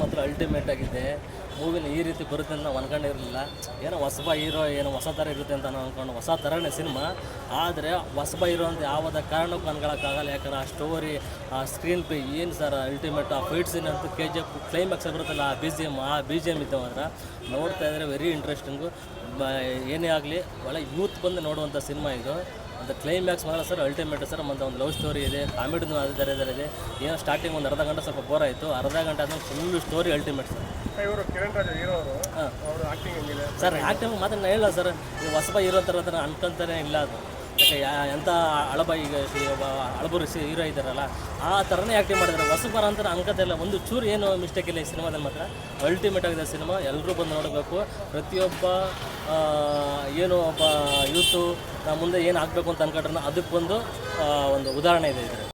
ಮಾತ್ರ ಅಲ್ಟಿಮೇಟ್ ಆಗಿದೆ. ಮೂವಿನ ಈ ರೀತಿ ಬರುತ್ತೆ ಅಂತ ನಾವು ಅನ್ಕೊಂಡಿರಲಿಲ್ಲ. ಏನೋ ಹೊಸಬ ಹೀರೋ ಏನೋ ಹೊಸ ಥರ ಇರುತ್ತೆ ಅಂತ ನಾವು ಅಂದ್ಕೊಂಡು ಹೊಸ ಥರನೇ ಸಿನಿಮಾ. ಆದರೆ ಹೊಸಬ ಹೀರೋ ಅಂತ ಯಾವುದೇ ಕಾರಣಕ್ಕೂ ಅನ್ಕೊಳ್ಳೋಕ್ಕಾಗಲ್ಲ. ಯಾಕಂದ್ರೆ ಆ ಸ್ಟೋರಿ, ಆ ಸ್ಕ್ರೀನ್ ಪ್ಲೇ ಏನು ಸರ್ ಅಲ್ಟಿಮೇಟ್. ಆ ಫೈಟ್ ಸೀನ್ ಅಂತೂ KGF ಕ್ಲೈಮ್ಯಾಕ್ಸ್ ಬರುತ್ತಲ್ಲ, ಆ ಬಿ ಜಿ ಎಮ್ ಇತ್ತು ಮಾತ್ರ ನೋಡ್ತಾ ಇದ್ದರೆ ವೆರಿ ಇಂಟ್ರೆಸ್ಟಿಂಗು. ಏನೇ ಆಗಲಿ ಒಳ್ಳೆ ಯೂತ್ ಬಂದು ನೋಡುವಂಥ ಸಿನಿಮಾ ಇದು. ಅಂತ ಕ್ಲೈಮ್ಯಾಕ್ಸ್ ಮಾತ್ರ ಸರ್ ಅಲ್ಟಿಮೇಟ್ ಸರ್. ಮತ್ತು ಒಂದು ಲವ್ ಸ್ಟೋರಿ ಇದೆ, ಕಾಮಿಡಿನೂ ಇದೆ. ಏನೋ ಸ್ಟಾರ್ಟಿಂಗ್ ಒಂದು ಅರ್ಧ ಗಂಟೆ ಸ್ವಲ್ಪ ಬೋರ್ ಆಯಿತು, ಅರ್ಧ ಗಂಟೆ ಆದಮೇಲೆ ಫುಲ್ಲು ಸ್ಟೋರಿ ಅಲ್ಟಿಮೇಟ್ ಸರ್. ಇವರು ಕಿರಣ್ ರಾಜ್ ಹೀರೋ ಅವರು ಆಕ್ಟಿಂಗ್ ಹೆಂಗಿದೆ ಸರ್? ಆ್ಯಕ್ಟಿಂಗ್ ಮಾತ್ರ ನಾನು ಹೇಳಲ್ಲ ಸರ್, ನೀವು ಹೊಸಬ ಹೀರೋ ಥರ ಅನ್ಕೊಂತಾನೆ ಇಲ್ಲ ಅದು. ಯಾಕೆ ಎಂಥ ಈಗ ಹಳಬರು ಹೀರೋ ಇದ್ದಾರಲ್ಲ ಆ ಥರನೇ ಆ್ಯಕ್ಟಿಂಗ್ ಮಾಡಿದ್ದಾರೆ. ಹೊಸಬರ ಅಂತ ಅನ್ಕೋತಾ ಇಲ್ಲ, ಒಂದು ಚೂರು ಏನು ಮಿಸ್ಟೇಕ್ ಇಲ್ಲ ಈ ಸಿನಿಮಾದಲ್ಲಿ. ಮಾತ್ರ ಅಲ್ಟಿಮೇಟ್ ಆಗಿದೆ ಸಿನಿಮಾ. ಎಲ್ಲರೂ ಬಂದು ನೋಡಬೇಕು. ಪ್ರತಿಯೊಬ್ಬ ಏನು ಒಬ್ಬ ಯೂತು ಮುಂದೆ ಏನು ಆಗಬೇಕು ಅಂತ ಅನ್ಕೊಂಡ್ರೆ ಅದಕ್ಕೆ ಒಂದು ಉದಾಹರಣೆ ಇದೆ ಇದರಲ್ಲಿ.